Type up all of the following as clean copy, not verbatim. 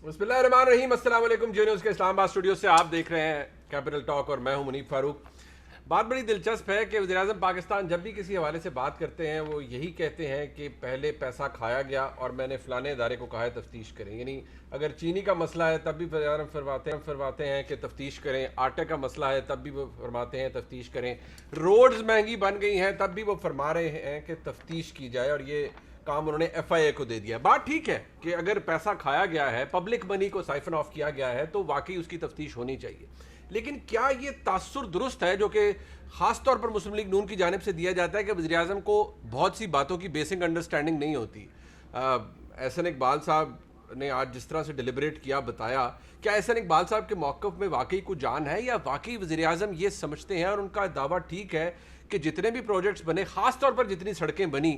بسم اللہ الرحمن الرحیم. السلام علیکم. جیو نیوز کے اسلام آباد اسٹوڈیو سے آپ دیکھ رہے ہیں کیپٹل ٹاک اور میں ہوں منیب فاروق. بات بڑی دلچسپ ہے کہ وزیراعظم پاکستان جب بھی کسی حوالے سے بات کرتے ہیں وہ یہی کہتے ہیں کہ پہلے پیسہ کھایا گیا اور میں نے فلانے ادارے کو کہا ہے تفتیش کریں. یعنی اگر چینی کا مسئلہ ہے تب بھی وزیراعظم فرماتے ہیں کہ تفتیش کریں, آٹے کا مسئلہ ہے تب بھی وہ فرماتے ہیں تفتیش کریں, روڈز مہنگی بن گئی ہیں تب بھی وہ فرما رہے ہیں کہ تفتیش کی جائے, اور یہ کام انہوں نے ایف آئی اے کو دے دیا. بات ٹھیک ہے کہ اگر پیسہ کھایا گیا ہے, پبلک منی کو سائفن آف کیا گیا ہے تو واقعی اس کی تفتیش ہونی چاہیے, لیکن کیا یہ تاثر درست ہے جو کہ خاص طور پر مسلم لیگ نون کی جانب سے دیا جاتا ہے کہ وزیراعظم کو بہت سی باتوں کی بیسک انڈرسٹینڈنگ نہیں ہوتی. احسن اقبال صاحب نے آج جس طرح سے ڈیلیبریٹ کیا بتایا, کیا احسن اقبال صاحب کے موقف میں واقعی کچھ جان ہے یا واقعی وزیراعظم یہ سمجھتے ہیں اور ان کا دعویٰ ٹھیک ہے کہ جتنے بھی پروجیکٹس بنے, خاص طور پر جتنی سڑکیں بنی,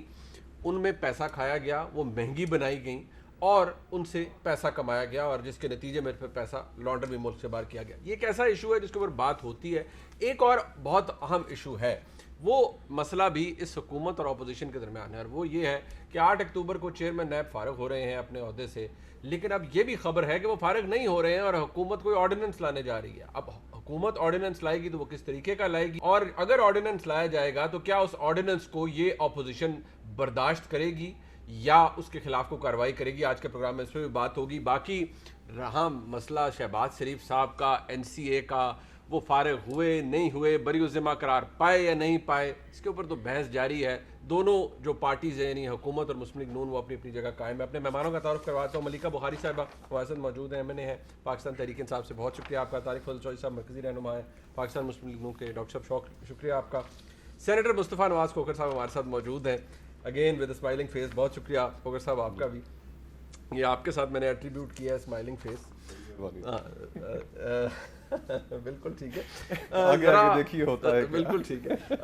ان میں پیسہ کھایا گیا, وہ مہنگی بنائی گئیں اور ان سے پیسہ کمایا گیا اور جس کے نتیجے میں پھر پیسہ لانڈر بھی ملک سے باہر کیا گیا. یہ ایک ایسا ایشو ہے جس کے اوپر بات ہوتی ہے. ایک اور بہت اہم ایشو ہے, وہ مسئلہ بھی اس حکومت اور اپوزیشن کے درمیان ہے, اور وہ یہ ہے کہ 8 اکتوبر کو چیئرمین نیب فارغ ہو رہے ہیں اپنے عہدے سے, لیکن اب یہ بھی خبر ہے کہ وہ فارغ نہیں ہو رہے ہیں اور حکومت کوئی آرڈیننس لانے جا رہی ہے. اب حکومت آرڈیننس لائے گی تو وہ کس طریقے کا لائے گی, اور اگر آرڈیننس لایا جائے گا تو کیا اس آرڈیننس کو یہ اپوزیشن برداشت کرے گی یا اس کے خلاف کو کارروائی کرے گی. آج کے پروگرام میں اس پہ بھی بات ہوگی. باقی رہا مسئلہ شہباز شریف صاحب کا, این سی اے کا, وہ فارغ ہوئے نہیں ہوئے, بری الذمہ قرار پائے یا نہیں پائے, اس کے اوپر تو بحث جاری ہے. دونوں جو پارٹیز ہیں یعنی حکومت اور مسلم لیگ نون وہ اپنی اپنی جگہ قائم ہے. اپنے مہمانوں کا تعارف کرواتا ہوں. ملیکہ بخاری صاحبہ واسط موجود ہیں, ایم این اے ہیں پاکستان تحریک انصاف سے, بہت شکریہ آپ کا. طارق فضل چوہدری صاحب مرکزی رہنما ہیں پاکستان مسلم لیگ نون کے. ڈاکٹر صاحب شکریہ آپ کا. سینیٹر مصطفیٰ نواز کھوکھر صاحب ہمارے ساتھ موجود ہیں, اگین ود اسمائلنگ فیس. بہت شکریہ کھوکھر صاحب آپ کا بھی, یہ آپ کے ساتھ میں نے ایٹریبیوٹ کیا ہے اسمائلنگ فیس. بالکل ٹھیک ہے, آگے آگے دیکھیے ہوتا ہے. بالکل ٹھیک ہے.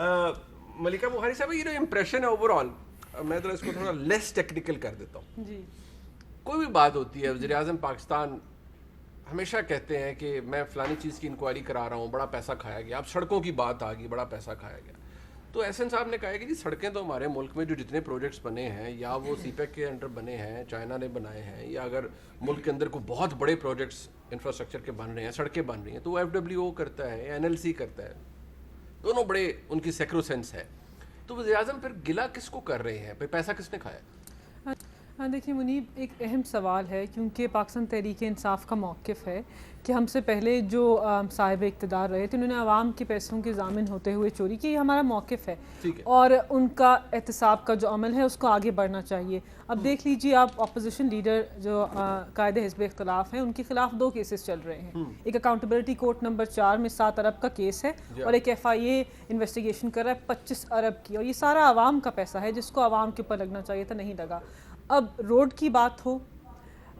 ملیکہ بخاری صاحب, یہ جو امپریشن ہے اوور آل, میں تو اس کو تھوڑا لیس ٹیکنیکل کر دیتا ہوں. جی, کوئی بھی بات ہوتی ہے, وزیر اعظم پاکستان ہمیشہ کہتے ہیں کہ میں فلانی چیز کی انکوائری کرا رہا ہوں, بڑا پیسہ کھایا گیا. اب سڑکوں کی بات آ گئی, بڑا پیسہ کھایا گیا, تو احسن صاحب نے کہا ہے کہ جی سڑکیں تو ہمارے ملک میں جو جتنے پروجیکٹس بنے ہیں یا وہ سی پیک کے انڈر بنے ہیں, چائنا نے بنائے ہیں, یا اگر ملک کے اندر کوئی بہت بڑے پروجیکٹس انفراسٹرکچر کے بن رہے ہیں, سڑکیں بن رہی ہیں, تو وہ ایف ڈبلیو او کرتا ہے یا این ایل سی کرتا ہے. دونوں بڑے ان کی سیکرو سینس ہے. تو وزیر اعظم پھر گلا کس کو کر رہے ہیں, پھر پیسہ کس نے کھایا؟ ہاں دیکھیے منیب, ایک اہم سوال ہے کیونکہ پاکستان تحریک انصاف کا موقف ہے کہ ہم سے پہلے جو صاحب اقتدار رہے تھے انہوں نے عوام کے پیسوں کے ضامن ہوتے ہوئے چوری کی. یہ ہمارا موقف ہے اور ان کا احتساب کا جو عمل ہے اس کو آگے بڑھنا چاہیے. اب دیکھ لیجیے آپ, اپوزیشن لیڈر جو قائد حزب اختلاف ہیں ان کے خلاف 2 کیسز چل رہے ہیں. ایک اکاؤنٹیبلٹی کورٹ نمبر 4 میں 7 ارب کا کیس ہے اور ایک ایف آئی اے انویسٹیگیشن کر رہا ہے 25 ارب کی, اور یہ سارا عوام کا پیسہ ہے جس کو عوام کے اوپر لگنا چاہیے تھا, نہیں لگا. اب روڈ کی بات ہو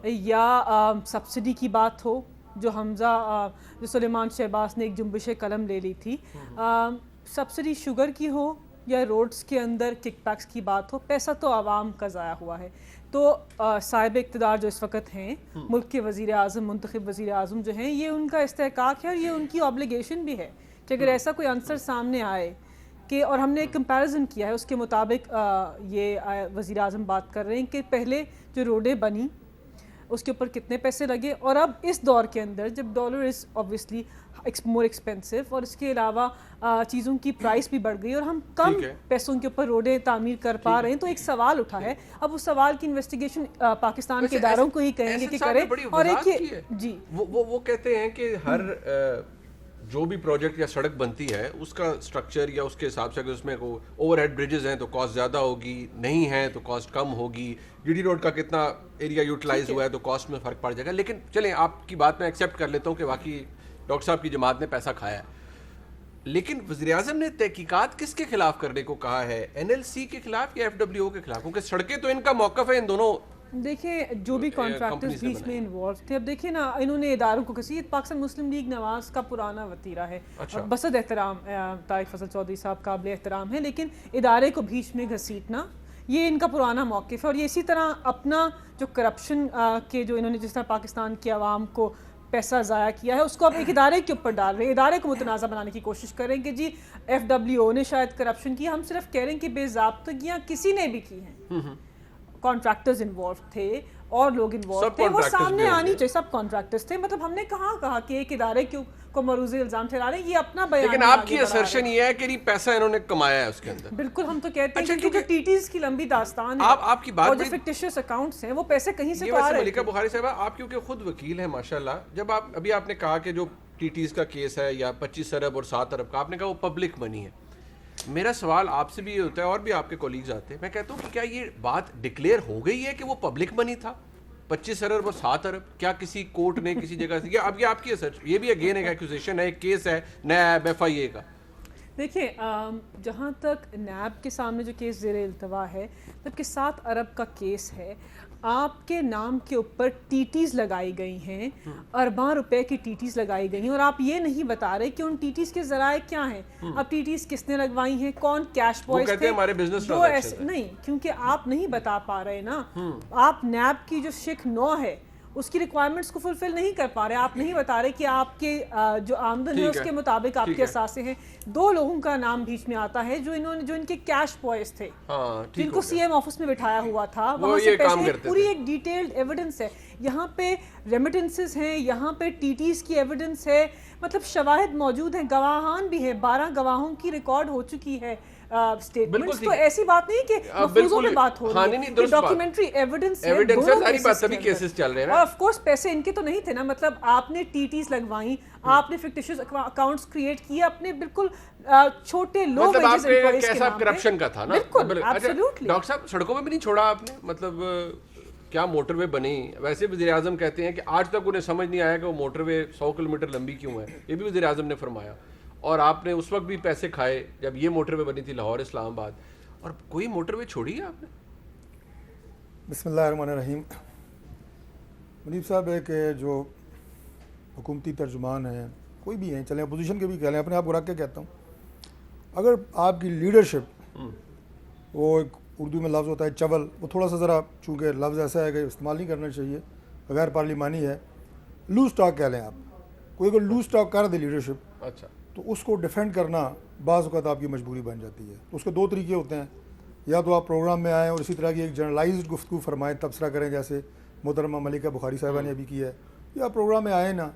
یا سبسڈی کی بات ہو, جو حمزہ جو سلیمان شہباز نے ایک جنبش قلم لے لی تھی, سبسڈی شوگر کی ہو یا روڈز کے اندر کک بیکس کی بات ہو, پیسہ تو عوام کا ضائع ہوا ہے. تو صاحب اقتدار جو اس وقت ہیں, ملک کے وزیر اعظم, منتخب وزیر اعظم جو ہیں, یہ ان کا استحقاق ہے اور یہ ان کی آبلیگیشن بھی ہے کہ اگر ایسا کوئی عنصر سامنے آئے کہ, اور ہم نے ایک کمپیریزن کیا ہے اس کے مطابق یہ وزیر اعظم بات کر رہے ہیں کہ پہلے جو روڈیں بنی اس کے اوپر کتنے پیسے لگے, اور اب اس دور کے اندر جب dollar is obviously more expensive اور اس کے علاوہ چیزوں کی پرائس بھی بڑھ گئی اور ہم کم پیسوں کے اوپر روڈیں تعمیر کر پا رہے ہیں, تو ایک سوال اٹھا ہے. اب اس سوال کی انویسٹیگیشن پاکستان کے اداروں کو ہی کہیں گے کہ کرے. اور ایک جی وہ کہتے ہیں کہ ہر جو بھی پروجیکٹ یا سڑک بنتی ہے اس کا سٹرکچر یا اس کے حساب سے اگر اس میں اوور ہیڈ بریجز ہیں تو کاسٹ زیادہ ہوگی, نہیں ہے تو کاسٹ کم ہوگی, جی ڈی روڈ کا کتنا ایریا یوٹیلائز ہوا ہے تو کاسٹ میں فرق پڑ جائے گا. لیکن چلیں آپ کی بات میں ایکسیپٹ کر لیتا ہوں کہ واقعی ڈاکٹر صاحب کی جماعت نے پیسہ کھایا ہے, لیکن وزیر اعظم نے تحقیقات کس کے خلاف کرنے کو کہا ہے, این ایل سی کے خلاف یا ایف ڈبلیو او کے خلاف؟ کیونکہ سڑکیں تو ان کا موقف ہے ان دونوں. دیکھیں جو بھی کانٹریکٹرز بیچ میں انوالو تھے, اب دیکھیں نا انہوں نے اداروں کو کسی, پاکستان مسلم لیگ نواز کا پرانا وتیرہ ہے, بصد احترام طارق فضل چودھری صاحب قابل احترام ہے, لیکن ادارے کو بیچ میں گھسیٹنا یہ ان کا پرانا موقف ہے. اور یہ اسی طرح اپنا جو کرپشن کے جو انہوں نے جس طرح پاکستان کی عوام کو پیسہ ضائع کیا ہے اس کو اب ایک ادارے کے اوپر ڈال رہے ہیں, ادارے کو متنازع بنانے کی کوشش کریں کہ جی ایف ڈبلیو او نے شاید کرپشن کی. ہم صرف کہہ رہے ہیں کہ بے ضابطگیاں کسی نے بھی کی ہیں, کانٹریکٹرز انوالو تھے, اور لوگ انوالو تھے وہ سامنے آنی چاہیے. سب کانٹریکٹرز تھے. مطلب ہم نے کہا کہ ایک ادارے کیوں کو مروز الزام ٹھہرا رہے ہیں, یہ اپنا بیان. لیکن آپ کی assertion یہ ہے کہ یہ پیسہ انہوں نے کمایا ہے اس کے اندر. بالکل ہم تو کہتے ہیں کہ جو ٹیٹیز کی لمبی داستان ہے آپ کی بات اور جو فکٹیشیس اکاؤنٹس ہیں وہ پیسے کہیں سے تو آ رہے ہیں. ملکہ بخاری صاحبہ آپ کیونکہ خود وکیل ہیں ماشاءاللہ, جب ابھی آپ نے کہا کہ جو ٹیٹیز کا کیس ہے یا 25 ارب اور 7 ارب کا, آپ نے کہا وہ پبلک منی ہے. میرا سوال آپ سے بھی یہ ہوتا ہے اور بھی آپ کے کولیگز آتے ہیں, میں کہتا ہوں کہ کیا یہ بات ڈکلیئر ہو گئی ہے کہ وہ پبلک منی تھا 25 ارب اور 7 ارب؟ کیا کسی کورٹ نے کسی جگہ سے, اب یہ آپ کی یہ بھی اگین ایک ایکوزیشن ہے, ایک کیس ہے نیا FIA کا. دیکھیں جہاں تک نیب کے سامنے جو کیس زیر التوا ہے, جبکہ 7 ارب کا کیس ہے, آپ کے نام کے اوپر ٹیٹیز لگائی گئی ہیں, ارباں روپے کی ٹیٹیز لگائی گئی ہیں, اور آپ یہ نہیں بتا رہے کہ ان ٹیٹیز کے ذرائع کیا ہیں. اب ٹیٹیز کس نے لگوائی ہیں, کون کیش بوائز تھے, جو ایسے نہیں, کیونکہ آپ نہیں بتا پا رہے نا. آپ نیب کی جو شک 9 ہے اس کی ریکوائرمنٹس کو فلفل نہیں کر پا رہے. آپ نہیں بتا رہے کہ آپ کے جو آمدن ہے اس کے مطابق آپ کے اثاثے ہیں. 2 لوگوں کا نام بیچ میں آتا ہے جو ان کے کیش بوائز تھے, جن کو CM آفس میں بٹھایا ہوا تھا, وہاں سے پیسے, پوری ایک ڈیٹیلڈ ایویڈنس ہے. یہاں پہ ریمیٹنسز ہیں, یہاں پہ ٹیٹیز کی ایویڈنس ہے, مطلب شواہد موجود ہیں, گواہان بھی ہیں, 12 گواہوں کی ریکارڈ ہو چکی ہے سٹیٹمنٹس. تو ایسی بات نہیں کہ مفروضوں پہ بات ہو رہی ہے, ڈاکیومنٹری ایویڈنس ہے, اور آف کورس پیسے ان کے تو نہیں تھے نا. مطلب آپ نے ٹیٹیز لگوائیں, آپ نے فکٹیشیس اکاؤنٹس کریٹ کیے اپنے بالکل چھوٹے لو ویجز امپلائیز کے نام پہ. کرپشن کا تھا نا. بالکل ایبسلیوٹلی. ڈاکٹر صاحب سڑکوں پہ بھی نہیں چھوڑا آپ نے, مطلب کیا موٹر وے بنی. ویسے وزیر اعظم کہتے ہیں کہ آج تک انہیں سمجھ نہیں آیا کہ وہ موٹر وے 100 کلومیٹر لمبی کیوں ہے, یہ بھی وزیر اعظم نے فرمایا. اور آپ نے اس وقت بھی پیسے کھائے جب یہ موٹر وے بنی تھی لاہور اسلام آباد, اور کوئی موٹر وے چھوڑی ہے آپ نے؟ بسم اللہ الرحمن الرحیم. منیب صاحب ہے کہ جو حکومتی ترجمان ہیں, کوئی بھی ہیں, چلیں اپوزیشن کے بھی کہہ لیں, اپنے آپ کو رکھ کے کہتا ہوں, اگر آپ کی لیڈرشپ, وہ ایک اردو میں لفظ ہوتا ہے چول, وہ تھوڑا سا ذرا چونکہ لفظ ایسا ہے کہ استعمال نہیں کرنا چاہیے, غیر پارلیمانی ہے, لوز ٹاک کہہ لیں آپ. کوئی اگر لوز ٹاک کر دے لیڈرشپ, اچھا, تو اس کو ڈیفینڈ کرنا بعض اوقات آپ کی مجبوری بن جاتی ہے. تو اس کے 2 طریقے ہوتے ہیں, یا تو آپ پروگرام میں آئیں اور اسی طرح کی ایک جرنلائزڈ گفتگو فرمائیں, تبصرہ کریں جیسے محترمہ ملکہ بخاری صاحبہ نے ابھی کی ہے, یا پروگرام میں آئیں نا.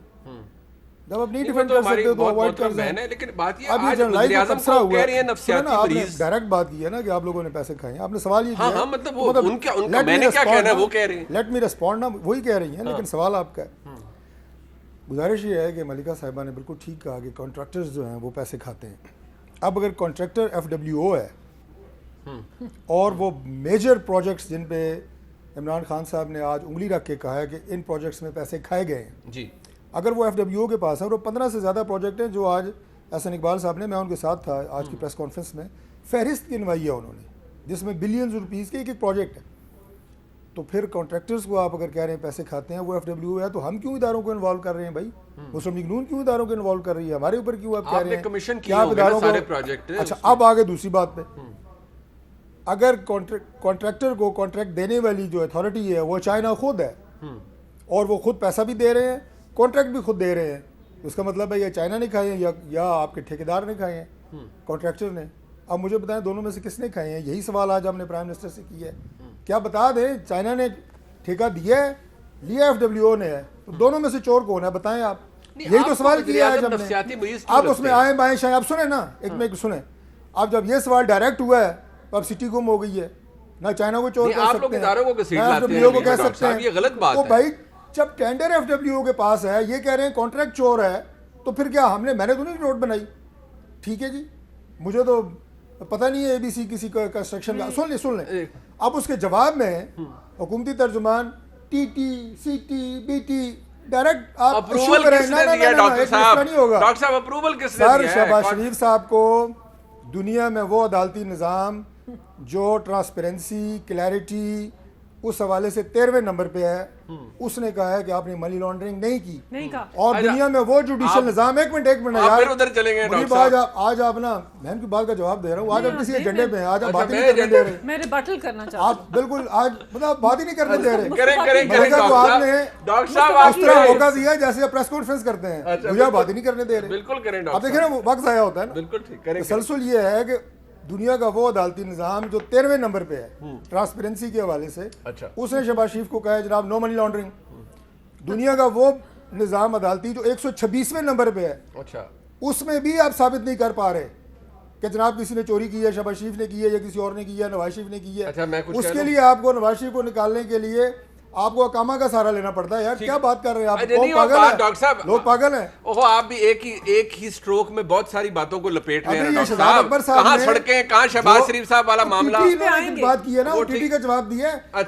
جب آپ نہیں ڈیفینڈ کر سکتے تو اوائڈ کر دیں. لیکن بات یہ اب یہ جرنلائزڈ تبصرہ ہوا ہے, آپ نے مریض ڈائریکٹ بات کی ہے نا کہ آپ لوگوں نے پیسے کھائے ہیں. آپ نے سوال یہ کیا, مطلب ان کا میں نے کیا کہنا ہے وہ کہہ رہی ہیں, لیٹ می ریسپونڈ نا, وہی کہہ رہی ہیں, لیکن سوال آپ کا ہے. گزارش یہ ہے کہ ملکہ صاحبہ نے بالکل ٹھیک کہا کہ کانٹریکٹرز جو ہیں وہ پیسے کھاتے ہیں. اب اگر کانٹریکٹر FWO ہے اور وہ میجر پروجیکٹس جن پہ عمران خان صاحب نے آج انگلی رکھ کے کہا ہے کہ ان پروجیکٹس میں پیسے کھائے گئے ہیں, جی, اگر وہ FWO کے پاس ہے, اور وہ 15 سے زیادہ پروجیکٹ ہیں جو آج احسن اقبال صاحب نے, میں ان کے ساتھ تھا آج کی پریس کانفرنس میں, فہرست گنوائی ہے انہوں نے, جس میں بلینز روپیز کے ایک پروجیکٹ ہے. تو پھر کانٹریکٹرز کو آپ اگر کہہ رہے ہیں پیسے کھاتے ہیں, وہ FWO ہے, تو ہم کیوں اداروں کو انوالو کر رہے ہیں بھائی؟ مسلم لیگ نون کیوں اداروں کو انوالو کر رہی ہے, ہمارے اوپر کیوں آپ کہہ رہے ہیں کیا اداروں کو پروجیکٹ. اچھا, اب آگے دوسری بات پہ, اگر کانٹریکٹر کو کانٹریکٹ دینے والی جو اتھارٹی ہے وہ چائنا خود ہے, اور وہ خود پیسہ بھی دے رہے ہیں, کانٹریکٹ بھی خود دے رہے ہیں, اس کا مطلب ہے یا چائنا نے کھائے ہیں یا آپ کے ٹھیکیدار نے کھائے ہیں, کانٹریکٹر نے. اب مجھے بتائیں دونوں میں سے کس نے کھائے ہیں؟ یہی سوال آج ہم نے پرائم منسٹر سے کیا ہے. کیا بتا دیں چائنا نے ٹھیکہ دیا ہے, لیا FWO نے ہے, تو دونوں میں سے چور کون ہے بتائیں آپ؟ یہی تو سوال کیا ہے جب نے. اب اس میں آئیں بائیں شائیں, آپ سنیں نا, ایک میں سنیں, اب جب یہ سوال ڈائریکٹ ہوا ہے تو اب سٹی گم ہو گئی ہے, نہ چائنا کو چور کہہ سکتے ہیں, FWO کو کہہ سکتے ہیں. یہ غلط بات ہے بھائی, جب ٹینڈر FWO کے پاس ہے, یہ کہہ رہے ہیں کانٹریکٹ چور ہے, تو پھر کیا میں نے تو نہیں روڈ بنائی, ٹھیک ہے جی, مجھے تو پتہ نہیں ہے ABC کسی کنسٹرکشن کا. سن لیں. اب اس کے جواب میں حکومتی ترجمان TT CT BT ڈائریکٹ آپ اپروول کس نے دیا ڈاکٹر صاحب؟ ڈاکٹر صاحب اپروول کس نے دیا ہے؟ سر شہباز شریف صاحب کو دنیا میں وہ عدالتی نظام جو ٹرانسپیرنسی, کلیئرٹی اس حوالے سے 13ویں نمبر پہ ہے, اس نے کہا ہے کہ آپ نے منی لانڈرنگ نہیں کی. اور دنیا میں وہ جوڈیشل نظام, ایک منٹ یار, ادھر چلیں گے آج آپ نا, میں ان کی بات کا جواب دے رہا ہوں, آج آپ کسی ایجنڈے پہ ہیں, آج آپ بات ہی نہیں کرنے دے رہے, میں ریبٹل کرنا چاہتا ہوں. آپ بالکل آج مطلب بات ہی نہیں کرنے دے رہے. کریں ڈاکٹر صاحب اس طرح موقع دیا جیسے پریس کانفرنس کرتے ہیں, مجھے بات ہی نہیں کرنے دے رہے. بالکل کریں آپ دیکھیں نا, وقت ضائع ہوتا ہے نا. بالکل ٹھیک. تسلسل یہ ہے کہ دنیا کا وہ عدالتی نظام جو 13ویں نمبر پہ ہے ٹرانسپیرنسی کے حوالے سے, اچھا اس نے شہباز شریف کو کہا ہے جناب نو منی لانڈرنگ. دنیا کا وہ نظام عدالتی جو 126ویں نمبر پہ ہے, اچھا اس میں بھی آپ ثابت نہیں کر پا رہے کہ جناب کسی نے چوری کی ہے, شہباز شریف نے کی ہے یا کسی اور نے کی ہے, نواز شریف نے کی ہے. اچھا میں کچھ اس کے لیے آپ کو نواز شریف کو نکالنے کے لیے آپ کو اقامہ کا سہارا لینا پڑتا ہے. یار کیا بات کر رہے ہیں آپ, ڈاکٹر صاحب لوگ پاگل ہیں. اوہ آپ بھی ایک ہی سٹروک میں بہت ساری باتوں کو لپیٹ رہے ہیں ابھی یہ ڈاکٹر شہزاد اکبر صاحب. صاحب کہاں نے سڑکیں, کہاں شہباز شریف صاحب والا معاملہ, بات کی ہے نا, ٹی ٹی کا جواب دیا ہے.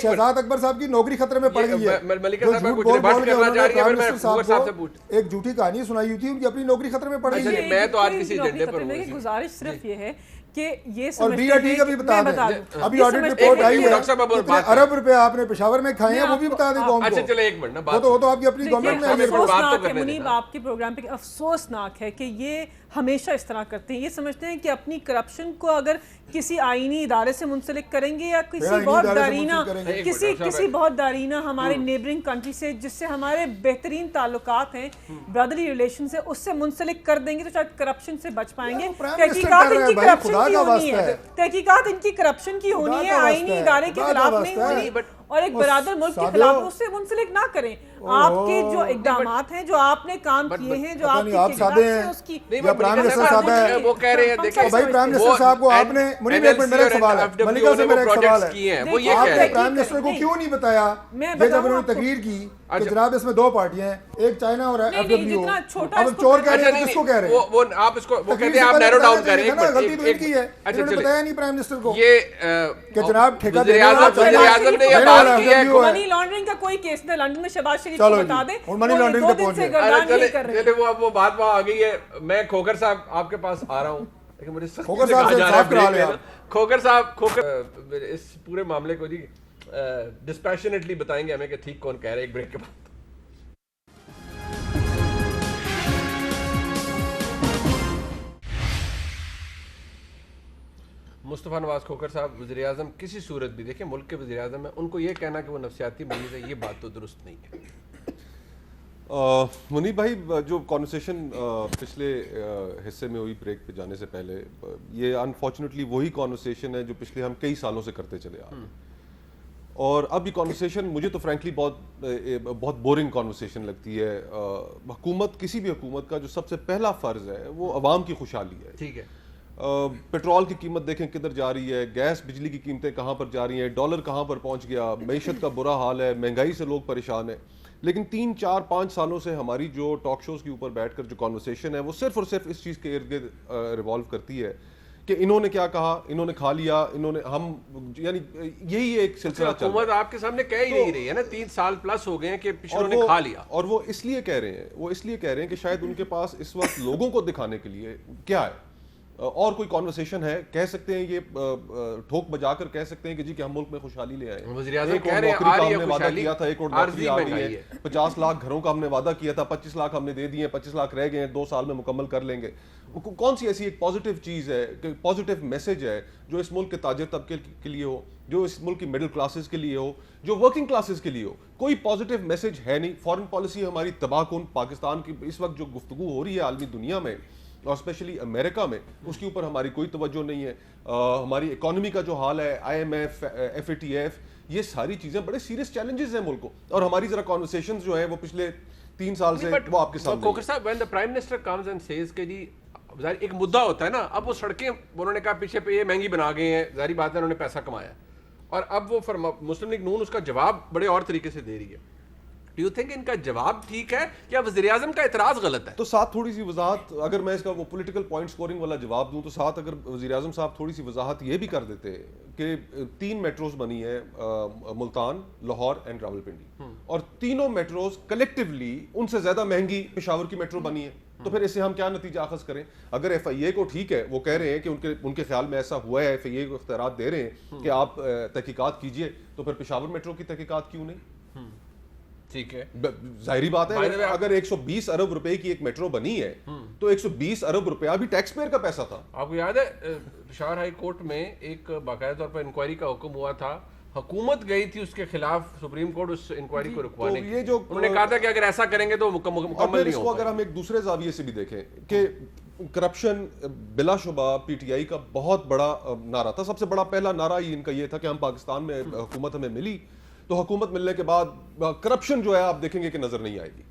شہزاد اکبر صاحب کی نوکری خطرے میں پڑ گئی ہے. ملکہ صاحب کچھ ریبٹ کرنا چاہ رہی ہے, پھر میں خوگر صاحب سے پوچھ. ایک جھوٹی کہانی سنائی ہوئی تھی, ان کی اپنی نوکری خطرے میں پڑ گئی ہے. میں تو آج کسی ایجنڈے پر ہوں. گزارش صرف یہ ہے کہ یہ اور بی آر ٹی کا بھی بتا دیں, ابھی آڈٹ رپورٹ آئی ہے کتنے ارب روپے آپ نے پشاور میں کھائے ہیں وہ بھی بتا دیں قوم کو. اچھا چلے ایک منٹ نا, وہ تو آپ کی اپنی گورنمنٹ میں افسوسناک ہے منیب, آپ کے پروگرام پہ افسوسناک ہے کہ یہ ہمیشہ اس طرح کرتے ہیں. یہ سمجھتے ہیں کہ اپنی کرپشن کو اگر کسی آئینی ادارے سے منسلک کریں گے یا کسی بہت دارینہ ہمارے نیبرنگ کنٹری سے جس سے ہمارے بہترین تعلقات ہیں, برادری ریلیشن سے, اس سے منسلک کر دیں گے تو شاید کرپشن سے بچ پائیں گے. تحقیقات ان کی کرپشن کی ہونی ہے, تحقیقات ان کی کرپشن کی ہونی ہے, آئینی ادارے کے خلاف نہیں ہونی, اور ایک برادر ملک کے خلاف اس سے منسلک نہ کریں. آپ کے جو اقدامات ہیں, جو آپ نے کام کیے ہیں, جو آپ آپ سادے ہیں یا پرائم منسٹر سادہ ہے, وہ کہہ رہے ہیں دیکھیں بھائی پرائم منسٹر صاحب کو آپ نے میرا ایک سوال ہے, ملکہ سے میرا ایک سوال ہے, آپ نے پرائم منسٹر کو کیوں نہیں بتایا یہ جب انہوں نے تقریر کی کہ جناب اس میں دو پارٹیاں ہیں, ایک چائنا اور ایف ڈبلیو, اب چور کہہ رہے ہیں, کس کو کہہ رہے ہیں؟ وہ آپ اس کو وہ کہتے ہیں آپ نیرو ڈاؤن کریں. غلطی تو ان کی ہے, انہوں نے بتایا نہیں پرائم منسٹر کو یہ کہ جناب ٹھیکہ وزیر اعظم نے یہ بات کی ہے. منی لانڈرنگ کا کوئی کیس نہ, لندن میں شہباز شریف کو بتا دیں, منی لانڈرنگ پہ پہنچ چلے وہ بات وہاں آ گئی ہے. میں کھوکر صاحب آپ کے پاس آ رہا ہوں, لیکن مجھے کھوکر صاحب سے انصاف کرا لیں. کھوکر صاحب اس پورے معاملے کو جی ڈسپیشنیٹلی بتائیں گے ہمیں کہ ٹھیک کون کہہ رہے ہیں ایک بریک کے بعد. مصطفیٰ نواز کھوکر صاحب, وزیر اعظم کسی صورت بھی دیکھیں ملک کے وزیر اعظم ہیں, ان کو یہ کہنا کہ وہ نفسیاتی مریض ہے, یہ بات تو درست نہیں ہے. منیب بھائی, جو کانورسیشن پچھلے حصے میں ہوئی بریک پہ جانے سے پہلے, یہ انفارچونیٹلی وہی کانورسیشن ہے جو پچھلے ہم کئی سالوں سے کرتے چلے آ رہے ہیں, اور اب یہ کانورسیشن مجھے تو فرینکلی بہت بورنگ کانورسیشن لگتی ہے. حکومت, کسی بھی حکومت کا جو سب سے پہلا فرض ہے وہ عوام کی خوشحالی ہے. ٹھیک ہے, پیٹرول کی قیمت دیکھیں کدھر جا رہی ہے, گیس بجلی کی قیمتیں کہاں پر جا رہی ہیں, ڈالر کہاں پر پہنچ گیا, معیشت کا برا حال ہے, مہنگائی سے لوگ پریشان ہیں. لیکن 3 4 5 سالوں سے ہماری جو ٹاک شوز کے اوپر بیٹھ کر جو کانورسیشن ہے وہ صرف اور صرف اس چیز کے ارد گرد ریوالو کرتی ہے کہ انہوں نے کیا کہا, انہوں نے کھا لیا, انہوں نے ہم, یعنی یہی ایک سلسلہ چل رہا ہے. حکومت آپ کے سامنے کہہ ہی نہیں رہی ہے نا, 3 سال پلس ہو گئے ہیں کہ پچھلوں نے کھا لیا, اور وہ اس لیے کہہ رہے ہیں کہ شاید ان کے پاس اس وقت لوگوں کو دکھانے کے لیے کیا ہے اور کوئی کانورسیشن ہے. کہہ سکتے ہیں یہ ٹھوک بجا کر کہہ سکتے ہیں کہ جی کہ ہم ملک میں خوشحالی لے آئے ہیں. وزیر اعظم کہہ رہے ہیں آ رہی ہے خوشحالی, کیا تھا 1 کروڑ نوکری آ رہی ہے, 50 لاکھ گھروں کا ہم نے وعدہ کیا تھا, 25 لاکھ ہم نے دے دیے, 25 لاکھ رہ گئے ہیں, 2 سال میں مکمل کر لیں گے. کون سی ایسی ایک پازیٹیو چیز ہے, پازیٹیو میسج ہے جو اس ملک کے تاجر طبقے کے لیے ہو, جو اس ملک کی مڈل کلاسز کے لیے ہو, جو ورکنگ کلاسز کے لیے ہو؟ کوئی پازیٹیو میسج ہے نہیں. فارن پالیسی ہماری تباہ کن, پاکستان کی اس وقت جو گفتگو ہو رہی ہے عالمی دنیا میں اور اسپیشلی امریکہ میں, اس کے اوپر ہماری کوئی توجہ نہیں ہے. ہماری اکانومی کا جو حال ہے, IMF, FATF, یہ ساری چیزیں بڑے سیریس چیلنجز ہیں ملک کو, اور ہماری ذرا کانورسیشنز جو ہیں وہ پچھلے 3 سال سے وہ آپ کے سامنے. کھوکر صاحب, when the Prime Minister comes and says کہ جی ظاہر ایک مدعا ہوتا ہے نا, اب وہ سڑکیں انہوں نے کہا پیچھے پہ یہ مہنگی بنا گئے ہیں, ظاہری بات ہے انہوں نے پیسہ کمایا, اور اب وہ مسلم لیگ نون اس کا جواب بڑے اور طریقے سے دے رہی ہے. ڈو یو تھنک ان کا جواب ٹھیک ہے یا وزیر اعظم کا اعتراض غلط ہے؟ تو ساتھ تھوڑی سی وضاحت, اگر میں اس کا وہ پولیٹیکل پوائنٹ سکورنگ والا جواب دوں تو ساتھ اگر وزیر اعظم صاحب تھوڑی سی وضاحت یہ بھی کر دیتے کہ 3 میٹروز بنی ہیں, ملتان, لاہور اینڈ راولپنڈی, اور تینوں میٹروز کلیکٹیولی ان سے زیادہ مہنگی پشاور کی میٹرو بنی ہے. تو پھر اس سے ہم کیا نتیجہ اخذ کریں؟ اگر FIA کو ٹھیک ہے, وہ کہہ رہے ہیں کہ ان کے خیال میں ایسا ہوا ہے, FIA کو اختیارات دے رہے ہیں کہ آپ تحقیقات کیجئے, تو پھر پشاور میٹرو کی تحقیقات کیوں نہیں؟ ٹھیک ہے, ظاہری بات ہے اگر 120 ارب روپے کی ایک میٹرو بنی ہے تو 120 ارب روپیہ بھی ٹیکس پیئر کا پیسہ تھا. آپ کو یاد ہے پشاور ہائی کورٹ میں ایک باقاعدہ طور پر انکوائری کا حکم ہوا تھا, حکومت گئی تھی اس کے خلاف سپریم کورٹ اس انکوائری کو رکوانے کے, انہوں نے کہا تھا کہ اگر ایسا کریں گے تو مکمل نہیں ہوگا. اگر ہم ایک دوسرے زاویے سے بھی دیکھیں کہ کرپشن بلا شبہ پی ٹی آئی کا بہت بڑا نعرہ تھا. سب سے بڑا پہلا نعرہ ہی ان کا یہ تھا کہ ہم پاکستان میں حکومت ہمیں ملی تو حکومت ملنے کے بعد کرپشن جو ہے آپ دیکھیں گے کہ نظر نہیں آئے گی.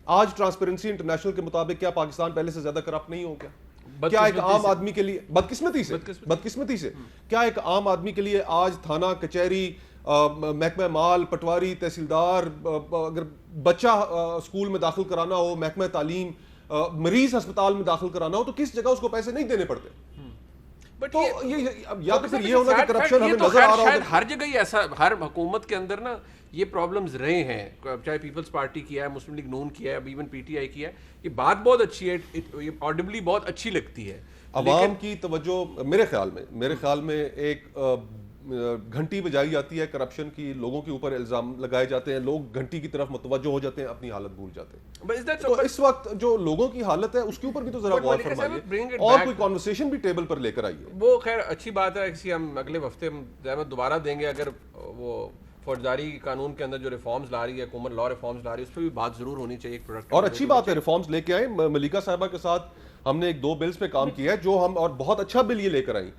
آج ٹرانسپیرنسی انٹرنیشنل کے مطابق کیا پاکستان پہلے سے زیادہ کرپٹ نہیں ہو گیا؟ کیا ایک عام آدمی کے لیے بدقسمتی سے کیا ایک عام آدمی کے لیے آج تھانہ کچہری محکمہ مال پٹواری تحصیلدار اگر بچہ اسکول میں داخل کرانا ہو محکمہ تعلیم مریض ہسپتال میں داخل کرانا ہو تو کس جگہ اس کو پیسے نہیں دینے پڑتے؟ تو یا تو پھر یہ ہونا کہ کرپشن ہمیں نظر آ رہا ہے ہر جگہ ہی ایسا. ہر حکومت کے اندر نا یہ پرابلمز رہے ہیں, چاہے پیپلز پارٹی کیا ہے, مسلم لیگ نون کیا ہے, اب ایون پی ٹی آئی کیا ہے. یہ بات بہت اچھی ہے, یہ آڈیبلی بہت اچھی لگتی ہے. عوام کی توجہ میرے خیال میں ایک گھنٹی بجائی جاتی ہے کرپشن کی, لوگوں کے اوپر الزام لگائے جاتے ہیں, لوگ گھنٹی کی طرف متوجہ ہو جاتے ہیں, اپنی حالت بھول جاتے ہیں. تو اس وقت جو لوگوں کی حالت ہے اس کے اوپر بھی تو ذرا غور فرمائیے اور کوئی کنورسیشن بھی ٹیبل پر لے کر آئیے. وہ خیر اچھی بات ہے, کسی ہم اگلے ہفتے زحمت دوبارہ دیں گے. اگر وہ فوجداری قانون کے اندر جو ریفارمز لا رہی ہے حکومت, لا ریفارمز لا رہی ہے, اس پہ بھی بات ضرور ہونی چاہیے. اور اچھی بات ہے ریفارمز لے کے آئیں. ملیکا صاحبہ کے ساتھ ہم نے ایک 2 بلز پہ کام کیا ہے جو ہم, اور بہت اچھا بل یہ لے کر آئیں.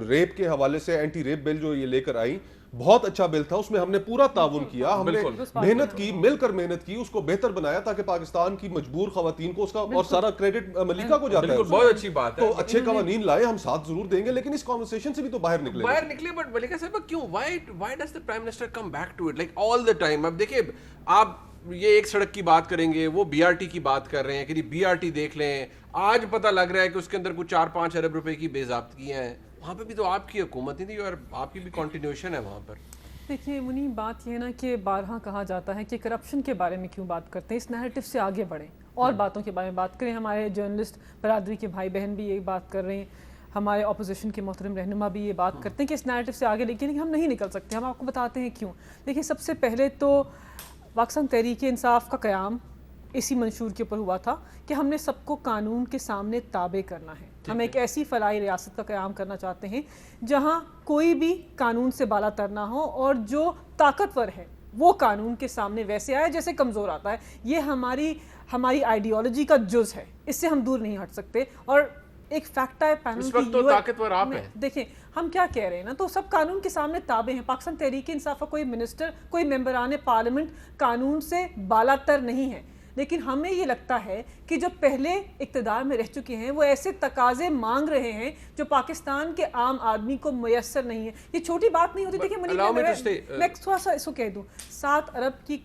ریپ کے حوالے سے اینٹی ریپ بل جو یہ لے کر آئیں بہت اچھا بل تھا. اس میں ہم نے پورا تعاون کیا, ہم نے محنت کی, مل کر محنت کی, اس کو بہتر بنایا تاکہ پاکستان کی مجبور خواتین کو اس کا اور سارا کریڈٹ ملیکا کو جاتا ہے. بہت اچھی بات ہے. تو اچھے قوانین لائے, ہم ساتھ ضرور دیں گے, لیکن اس کنورسیشن سے بھی تو باہر نکلے. بٹ ملیکا صاحب کیوں, why does the prime minister come back to it like all the time? اب دیکھیں آپ یہ ایک سڑک کی بات کریں گے, وہ بی آر ٹی کی بات کر رہے ہیں کہ بی آر ٹی دیکھ لیں, آج پتہ لگ رہا ہے کہ اس کے اندر کچھ 4-5 ارب روپے کی بے ضابطگیاں ہیں. وہاں پہ بھی تو آپ کی حکومت ہی تھی اور آپ کی بھی کنٹینیوشن ہے وہاں پر. دیکھیے منی, بات یہ ہے نا کہ بارہا کہا جاتا ہے کہ کرپشن کے بارے میں کیوں بات کرتے ہیں, اس نیریٹو سے آگے بڑھیں اور باتوں کے بارے میں بات کریں. ہمارے جرنلسٹ برادری کے بھائی بہن بھی یہی بات کر رہے ہیں, ہمارے اپوزیشن کے محترم رہنما بھی یہ بات کرتے ہیں کہ اس نیریٹو سے آگے, لیکن ہم نہیں نکل سکتے. ہم آپ کو بتاتے ہیں کیوں. دیکھیے سب سے پہلے تو پاکستان تحریک انصاف کا قیام اسی منشور کے اوپر ہوا تھا کہ ہم نے سب کو قانون کے سامنے تابع کرنا ہے. ہم ایک ایسی فلاحی ریاست کا قیام کرنا چاہتے ہیں جہاں کوئی بھی قانون سے بالا تر نہ ہو اور جو طاقتور ہے وہ قانون کے سامنے ویسے آئے جیسے کمزور آتا ہے. یہ ہماری آئیڈیالوجی کا جز ہے, اس سے ہم دور نہیں ہٹ سکتے. اور ایک فیکٹ ہے پینل کی طاقتور آپ ہیں. دیکھیں ہم کیا کہہ رہے ہیں نا, تو سب قانون کے سامنے تابع ہیں. پاکستان تحریک انصاف کا کوئی منسٹر, کوئی ممبران پارلیمنٹ قانون سے بالا تر نہیں ہے. لیکن ہمیں یہ لگتا ہے کہ جو پہلے اقتدار میں رہ چکے ہیں وہ ایسے تقاضے مانگ رہے ہیں جو پاکستان کے عام آدمی کو میسر نہیں ہے. یہ چھوٹی بات نہیں ہوتی. دیکھیں میں تھوڑا سا اس کو کہہ دوں, 7 ارب کی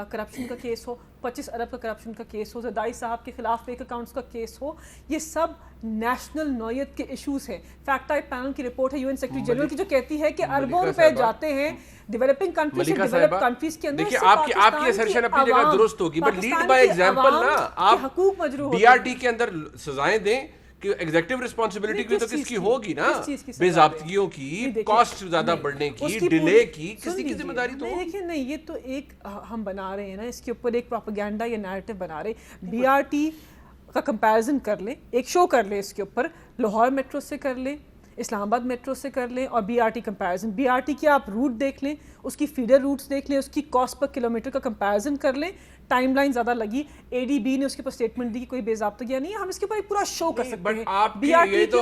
کرپشن کا کیس ہو, 25 ارب کا کرپشن کا کیس ہو, زرداری صاحب کے خلاف فیک اکاؤنٹس کا کیس ہو, یہ سب نیشنل نوعیت کے ایشوز ہیں. فیکٹ ٹائپ پینل کی رپورٹ ہے یو این سیکرٹری جنرل کی جو کہتی ہے کہ اربوں روپے جاتے ہیں ڈیولپنگ کنٹریز سے ڈیولپڈ کنٹریز کے اندر. دیکھیں آپ کی اسرشن اپنی جگہ درست ہوگی, بٹ لیڈ بائی ایگزامپل نا. آپ حقوق مجروح بی آر ٹی کے اندر سزائیں دیں کہ ایگزیکٹو رسپانسبلٹی بھی تو کس کی ہوگی نا, بے ضابطگیوں کی, کاسٹ زیادہ بڑھنے کی, ڈیلے کی, کسی کی ذمہ داری تو ہوگی. دیکھیں نہیں, یہ تو ایک ہم بنا رہے ہیں نا, اس کے اوپر ایک پروپیگنڈا یا نیریٹو بنا رہے. بی آر ٹی کا کمپیریزن کر لیں, ایک شو کر لیں اس کے اوپر, لاہور میٹرو سے کر لیں, اسلام آباد میٹرو سے کر لیں, اور B R T comparison. B R T کے آپ روٹ دیکھ لیں, اس کی فیڈر روٹس دیکھ لیں, اس کی کاسٹ پر کلومیٹر کا کمپیریزن کر لیں. ٹائم لائن زیادہ لگی, اے ڈی بی نے اس کے اوپر اسٹیٹمنٹ دی کہ کوئی بے ضابطگیاں نہیں ہے. ہم اس کے اوپر ایک پورا شو کر سکتے ہیں. آپ یہ تو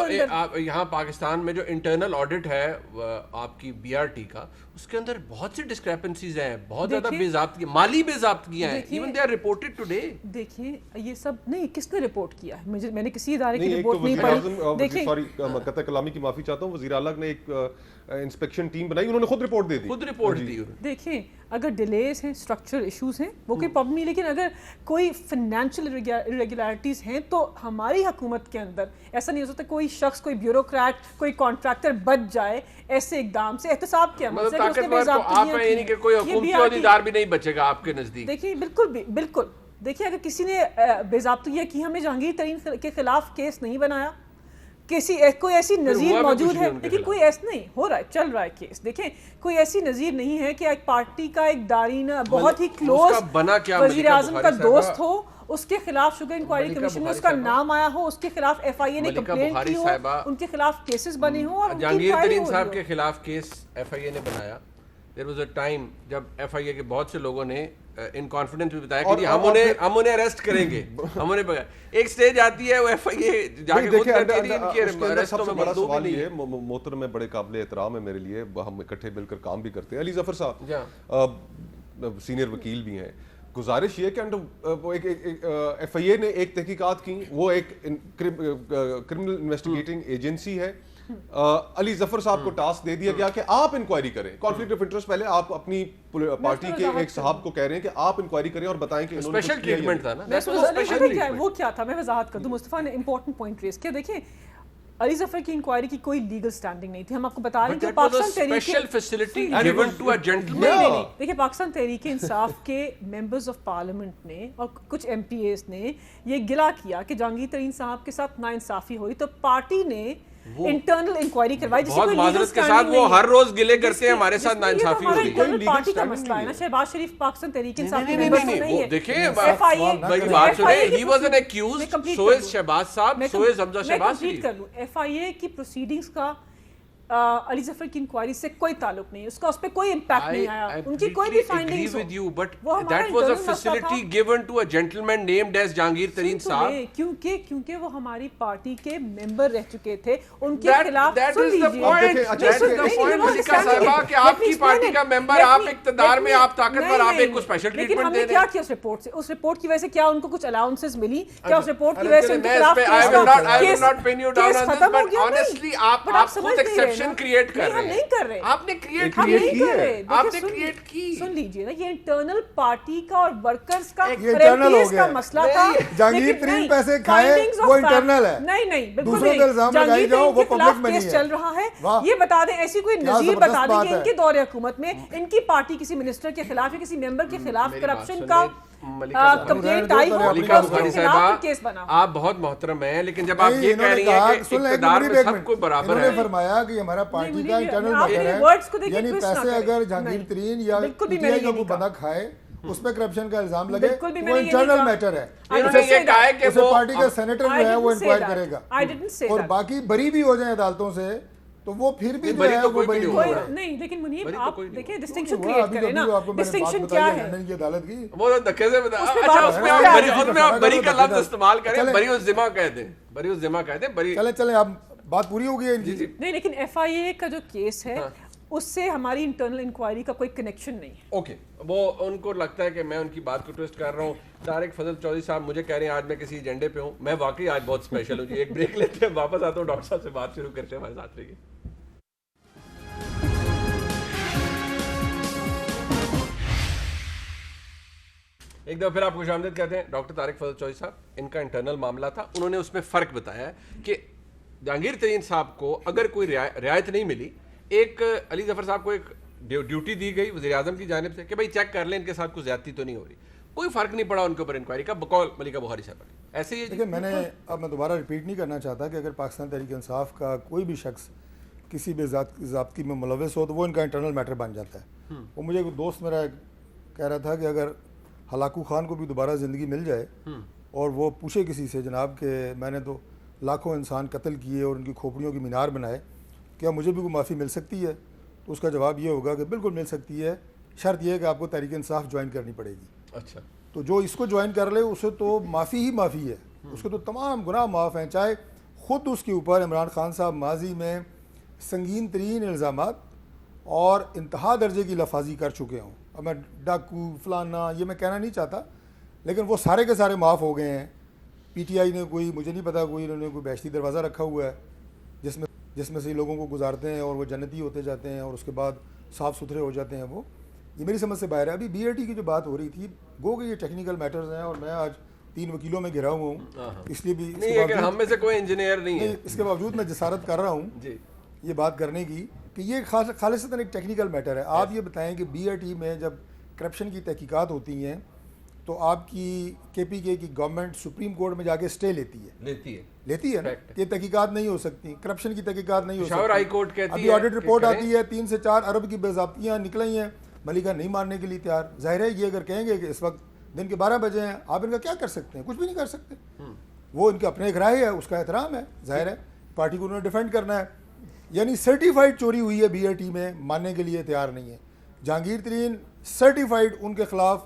یہاں پاکستان میں جو انٹرنل آڈٹ ہے آپ کی بی آر ٹی کا, اس کے اندر بہت سی ڈسکریپنسیز ہیں, بہت زیادہ بے ضابطگی, مالی بے ضابطگیاں ہیں. Even they are reported today. دیکھیں یہ سب نہیں, کس نے رپورٹ کیا ہے, میں نے کسی ادارے کی رپورٹ نہیں پڑھی. دیکھیں سوری قطع کلامی کی معافی چاہتا ہوں, وزیر اعلیٰ نے ایک انسپیکشن ٹیم بنائی, انہوں نے خود رپورٹ دے دی. دیکھیں اگر ڈیلیز ہیں, اسٹرکچرل ایشوز ہیں, وہ کوئی پرابلم نہیں, لیکن اگر کوئی فائنینشیل irregularities ہیں تو ہماری حکومت کے اندر ایسا نہیں ہو سکتا کوئی شخص, کوئی بیوروکریٹ, کوئی کانٹریکٹر بچ جائے ایسے اقدام سے. احتساب کیا مطلب طاقتور تو آپ ہیں, یعنی کہ کوئی حکومتی عہدیدار بھی نہیں بچے گا آپ کے نزدیک. دیکھیے بالکل دیکھیے اگر کسی نے بے ضابطگیاں کی, ہمیں جہانگیر ترین کے خلاف کیس نہیں بنایا, کوئی ایسی نظیر موجود ہے, لیکن کوئی ایسا نہیں ہو رہا ہے, چل رہا ہے کیس. دیکھیں کوئی ایسی نظیر نہیں ہے کہ ایک پارٹی کا ایک دارین بہت ہی کلوز وزیر اعظم کا دوست ہو, اس کے خلاف شوگر انکوائری کمیشن میں اس کا نام آیا ہو, اس کے خلاف ایف آئی اے نے کمپلینٹ کی ہو, ان کے خلاف کیسز بنے ہوں, اور جہانگیر ترین صاحب کے خلاف کیس ایف آئی اے نے بنایا. دیر واز اے ٹائم جب ایف آئی اے کے بہت سے لوگوں نے ان کانفیڈنس بھی بتایا کہ جی ہم انہیں اریسٹ کریں گے, ہم انہیں ایک سٹیج آتی ہے وہ ایف آئی اے جا کے خود کہتی ہے ان کی سب سے بڑا سوال یہ ہے, محترم میں بڑے قابل احترام ہے میرے لیے, ہم اکٹھے مل کر کام بھی کرتے ہیں, علی ظفر صاحب سینئر وکیل بھی ہیں, گزارش یہ کہ وہ ایف آئی اے نے ایک تحقیقات کی, وہ ایک کرمنل انویسٹیگیٹنگ ایجنسی ہے, علی ظفر صاحب کو ٹاسک دے دیا گیا کہ آپ انکوائری کریں, کانفلکٹ آف انٹرسٹ پہلے آپ اپنی پارٹی کے ایک صاحب کو کہہ رہے ہیں کہ آپ انکوائری کریں اور بتائیں کہ اسپیشل ٹریٹمنٹ تھا نا, وہ کیا تھا, میں وضاحت کر دوں. مصطفیٰ نے امپورٹنٹ پوائنٹ ریز کیا. دیکھیں علی ظفر کی انکوائری کی کوئی لیگل سٹینڈنگ نہیں تھی, ہم آپ کو بتا رہے ہیں کہ پاکستان دیکھیں پاکستان تحریک انصاف کے ممبرز آف پارلیمنٹ نے اور کچھ ایم پی ایز نے یہ گلا کیا کہ جہانگیر ترین صاحب کے ساتھ ناانصافی ہوئی, تو پارٹی نے انٹرنل انکوائری کروائی. بہت معذرت کے ساتھ وہ ہر روز گلے کرتے ہیں ہمارے ساتھ ناانصافی ہو رہی ہے, پارٹی کا مسئلہ ہے نا. شہباز شریف پاکستان تحریک انصاف کے نہیں نہیں دیکھیں میری بات سنیں, ہی واز این ایکیوزڈ, سو از شہباز صاحب, سو از حمزہ شہباز شریف. ایف آئی اے کی پروسیڈنگز کا علی ظفر کی انکوائری سے کوئی تعلق نہیں, اس کا اس پہ کوئی امپیکٹ نہیں آیا, ان کی کوئی بھی findings with you, but that was a facility given to a gentleman named as Jahangir Tareen صاحب, کیونکہ وہ ہماری پارٹی کے ممبر رہ چکے تھے, ان کے خلاف سن لیجیے ملکہ صاحبہ کہ آپ کی پارٹی کا ممبر, آپ اقتدار میں, آپ طاقتور, آپ ایک کو اسپیشل ٹریٹمنٹ دے رہے ہیں. کیا کیا اس رپورٹ سے, اس رپورٹ کی وجہ سے کیا ان کو کچھ الاؤنسز ملی, کیا اس رپورٹ کی وجہ سے ان کے خلاف کیس ختم ہو گیا؟ honestly آپ خود ایکسیپشن کریٹ کر رہے ہیں, نہیں کر رہے, آپ نے کریٹ کی. سن لیجیے نا, یہ انٹرنل پارٹی کا اور ورکرز کا ریپیس کا مسئلہ تھا. جہانگیر ترین پیسے کھائے وہ انٹرنل ہے, نہیں دوسروں کے الزام لگائی جاؤ وہ پبلک میں نہیں ہے. چل رہا ہے یہ بتا دیں, ایسی کوئی نظیر بتا دیں کہ ان کے دور حکومت میں ان کی پارٹی کسی منسٹر کے خلاف یا کسی ممبر کے خلاف کرپشن کا کمپلینٹ آئی ہو, آپ بہت محترم ہیں, لیکن جب آپ یہ کہہ رہی ہیں کہ اقتدار میں سب کو برابر ہے, انہوں نے فرمایا کہ ہمارا پارٹی کا انٹرنل میٹر ہے, یعنی پیسے اگر جہانگیر ترین یا پی ٹی آئی کا کوئی بندہ کھائے اس پہ کرپشن کا الزام لگے وہ انٹرنل میٹر ہے, اسے پارٹی کا سینیٹر جو ہے وہ انکوائر کرے گا, اور باقی بری بھی ہو جائیں عدالتوں سے تو وہ پھر بھی جو ہے وہ بری ہو رہا ہے. نہیں لیکن منیب آپ دیکھیں ڈسٹنکشن کریٹ کریں نا, ڈسٹنکشن کیا ہے, لندن کی عدالت کی وہ دھکے سے بتا, اچھا اس میں آپ بری کا لفظ استعمال کریں, بری الذمہ کہہ دیں, بری الذمہ کہہ دیں, بری. چلیں اب بات پوری ہو گئی ہے. نہیں لیکن ایف آئی اے کا جو کیس ہے اس سے ہماری انٹرنل انکوائری کا کوئی کنیکشن نہیں ہے. اوکے, وہ ان کو لگتا ہے کہ میں ان کی بات کو ٹویسٹ کر رہا ہوں. طارق فضل چودھری صاحب مجھے کہہ رہے ہیں آج میں کسی ایجنڈے پہ ہوں, میں واقعی آج بہت اسپیشل ہوں جی. ایک بریک لیتے ہیں, واپس آتا ہوں, ڈاکٹر صاحب سے بات شروع کرتے ہیں, ہمارے ساتھ رہیے. ایک دفعہ پھر آپ کو خوش آمدید کہتے ہیں. ڈاکٹر طارق فضل چودھری صاحب, ان کا انٹرنل معاملہ تھا, انہوں نے اس میں فرق بتایا ہے کہ جہانگیر ترین صاحب کو اگر کوئی رعایت نہیں ملی, ایک علی ظفر صاحب کو ایک ڈیوٹی دی گئی وزیر اعظم کی جانب سے کہ بھائی چیک کر لیں ان کے ساتھ کوئی زیادتی تو نہیں ہو رہی, کوئی فرق نہیں پڑا ان کے اوپر انکوائری کا, بقول ملکہ بخاری صاحب. ایسے ہی دیکھیں میں دوبارہ ریپیٹ نہیں کرنا چاہتا کہ اگر پاکستان تحریک انصاف کا کوئی بھی شخص کسی بھی ضابطی میں ملوث ہو تو وہ ان کا انٹرنل میٹر بن جاتا ہے. وہ مجھے ایک دوست میرا کہہ رہا تھا کہ اگر ہلاکو خان کو بھی دوبارہ زندگی مل جائے اور وہ پوچھے کسی سے جناب کہ میں نے تو لاکھوں انسان قتل کیے اور ان کی کھوپڑیوں کی مینار بنائے, کیا مجھے بھی کوئی معافی مل سکتی ہے, تو اس کا جواب یہ ہوگا کہ بالکل مل سکتی ہے, شرط یہ ہے کہ آپ کو تحریک انصاف جوائن کرنی پڑے گی. اچھا, تو جو اس کو جوائن کر لے اسے تو معافی ہی معافی ہے, اس کے تو تمام گناہ معاف ہیں, چاہے خود اس کے اوپر عمران خان صاحب ماضی میں سنگین ترین الزامات اور انتہا درجے کی لفاظی کر چکے ہوں. اب میں ڈاکو فلانا یہ میں کہنا نہیں چاہتا, لیکن وہ سارے کے سارے معاف ہو گئے ہیں. پی ٹی آئی نے کوئی مجھے نہیں پتا کوئی انہوں نے کوئی بیشتی دروازہ رکھا ہوا ہے جس میں سے لوگوں کو گزارتے ہیں اور وہ جنتی ہوتے جاتے ہیں اور اس کے بعد صاف ستھرے ہو جاتے ہیں. وہ یہ میری سمجھ سے باہر ہے. ابھی بی اے ٹی کی جو بات ہو رہی تھی, گو کہ یہ ٹیکنیکل میٹرز ہیں اور میں آج 3 وکیلوں میں گھرا ہوا ہوں, اس لیے بھی ہم میں سے کوئی انجینئر نہیں ہے, اس کے باوجود میں جسارت کر رہا ہوں یہ بات کرنے کی کہ یہ خالصتاً ایک ٹیکنیکل میٹر ہے. آپ یہ بتائیں کہ بی اے ٹی میں جب کرپشن کی تحقیقات ہوتی ہیں تو آپ کی کے پی کے کی گورنمنٹ سپریم کورٹ میں جا کے اسٹے لیتی ہے نا, یہ تحقیقات نہیں ہو سکتی, کرپشن کی تحقیقات نہیں ہو سکتی. ابھی آڈٹ رپورٹ آتی ہے 3 سے 4 ارب کی بے ضابطیاں نکلی ہیں, ملکہ نہیں ماننے کے لیے تیار. ظاہر ہے یہ اگر کہیں گے کہ اس وقت دن کے 12 بجے ہیں, آپ ان کا کیا کر سکتے ہیں, کچھ بھی نہیں کر سکتے. وہ ان کے اپنے ایک رائے ہے, اس کا احترام ہے, ظاہر ہے پارٹی کو انہوں نے ڈیفینڈ کرنا ہے. یعنی سرٹیفائڈ چوری ہوئی ہے بی اے ٹی میں, ماننے کے لیے تیار نہیں ہے. جہانگیر ترین سرٹیفائڈ ان کے خلاف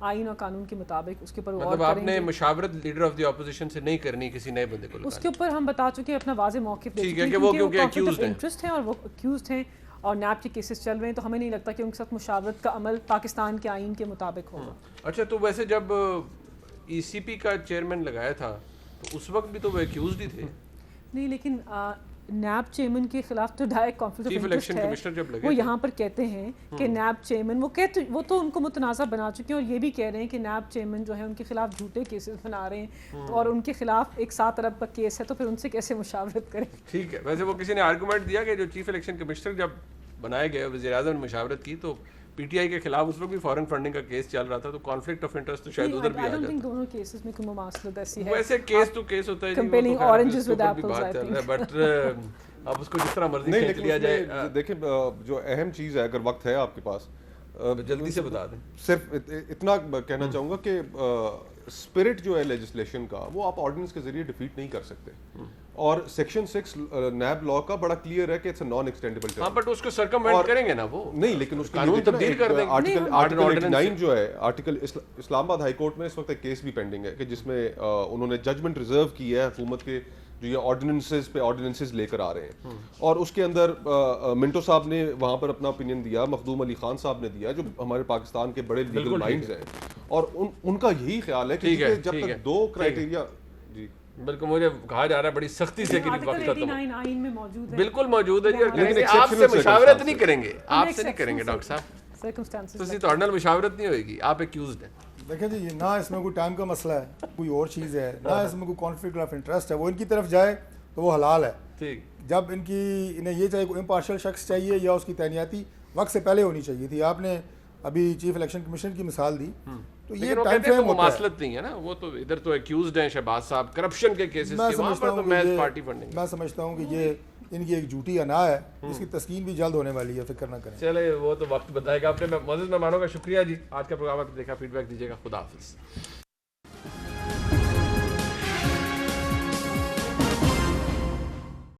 آئین اور قانون کے مطابق اس کے اوپر غور مطلب کریں آپ نے گے. مشاورت لیڈر آف دی اپوزیشن سے نہیں کرنی کسی نئے بندے کو اس کے اوپر ہم بتا چکے ہیں اپنا واضح موقف دے ٹھیک چکے ہے ہیں کہ وہ کیونکہ کیونکہ conflict of accused ہیں. interest ہیں اور وہ اکیوزڈ ہیں اور نیب کے کیسز چل رہے ہیں, تو ہمیں نہیں لگتا کہ ان کے ساتھ مشاورت کا عمل پاکستان کے آئین کے مطابق ہوگا. اچھا تو ویسے جب ای سی پی کا چیئرمین لگایا تھا تو اس وقت بھی تو وہ ایکیوزڈ ہی تھے. نہیں, لیکن نیب چیئرمین کے خلاف تو direct conflict chief of election interest commissioner جب ہے. لگے وہ تھے یہاں پر کہتے ہیں کہ نیب چیئرمین وہ تو ان کو متنازع بنا چکے ہیں اور یہ بھی کہہ رہے ہیں کہ نیب چیئرمین جو ہے ان کے خلاف جھوٹے کیسز بنا رہے ہیں اور ان کے خلاف ایک 7 ارب کا کیس ہے, تو پھر ان سے کیسے مشاورت کریں. ٹھیک ہے. ویسے وہ کسی نے آرگومنٹ دیا کہ جو چیف الیکشن کمشنر جب بنائے گئے وزیر اعظم نے مشاورت کی تو پی ٹی آئی کے خلاف اس وقت بھی فارن فنڈنگ کا کیس چل رہا تھا, تو کانفلکٹ آف انٹرسٹ تو شاید ادھر بھی آ جاتا. دونوں کیسز میں کوئی مماثلت ایسی ہے. ویسے کیس تو کیس ہوتا ہے جی, Comparing oranges with apples, I think. But اب اس کو جس طرح مرضی نہیں, کھینچ لیکن لیا اس جائے. میں دیکھیں جو اہم چیز ہے, اگر وقت ہے آپ کے پاس جلدی سے بتا دیں. صرف اتنا کہنا چاہوں گا کہ اسپرٹ جو ہے لیجسلیشن کا وہ آپ آرڈیننس کے ذریعے ڈیفیٹ نہیں کر سکتے, اور سیکشن 6 نیب لا کا بڑا کلیئر ہے کہ it's a non extendable term. ہاں بٹ اس کو سرکموینٹ کریں گے نا وہ نہیں, لیکن اس قانون تبدیل کر دیں گے. آرٹیکل 89 جو ہے, آرٹیکل اسلام آباد ہائی کورٹ میں اس وقت ایک کیس بھی پینڈنگ ہے کہ جس میں انہوں نے ججمنٹ ریزرو کی ہے حکومت کے جو یہ آرڈیننسز پہ آرڈیننسز لے کر آ رہے ہیں, اور اس کے اندر منٹو صاحب نے وہاں پر اپنا اوپینین دیا, مخدوم علی خان صاحب نے دیا, جو ہمارے پاکستان کے بڑے لیگل مائنڈز ہیں, اور ان کا یہی خیال ہے کہ جب تک 2 کرائٹیریا. جی بالکل, مجھے کہا جا رہا ہے بڑی سختی سے کہ وقت آرٹیکل ختم 89 آئین میں موجود ہے. بالکل موجود ہے جی, اور لیکن آپ سے مشاورت نہیں کریں گے, آپ سے نہیں کریں گے ڈاکٹر صاحب, circumstances تو ਤੁਹਾਡੇ ਨਾਲ مشاورت نہیں ہوئے گی, آپ ایکیوزڈ ہیں. دیکھیں جی, نہ اس میں کوئی ٹائم کا مسئلہ ہے, کوئی اور چیز ہے, نہ اس میں کوئی کانفلکٹ آف انٹرسٹ ہے. وہ ان کی طرف جائے تو وہ حلال ہے. ٹھیک, جب انہیں یہ چاہیے کوئی امپارشل شخص چاہیے یا اس کی تعیناتی وقت سے پہلے ہونی چاہیے تھی. آپ نے ابھی چیف الیکشن کمیشن کی مثال دی, تو یہ ٹائم فریم ہوتا ہے. مماثلت نہیں ہے نا, وہ تو ادھر تو ایکیوزڈ ہیں شہباز صاحب کرپشن کے کیسز کے, وہاں پر تو محض پارٹی فنڈنگ. میں سمجھتا ہوں کہ یہ ان کی ایک جھوٹی انا ہے جس کی تسکین بھی جلد ہونے والی ہے, فکر نہ کریں. چلے وہ تو وقت بتائے گا. آپ نے معزز مہمانوں کا شکریہ جی, آج کا پروگرام آپ نے دیکھا, فیڈ بیک دیجیے گا. خدا حافظ.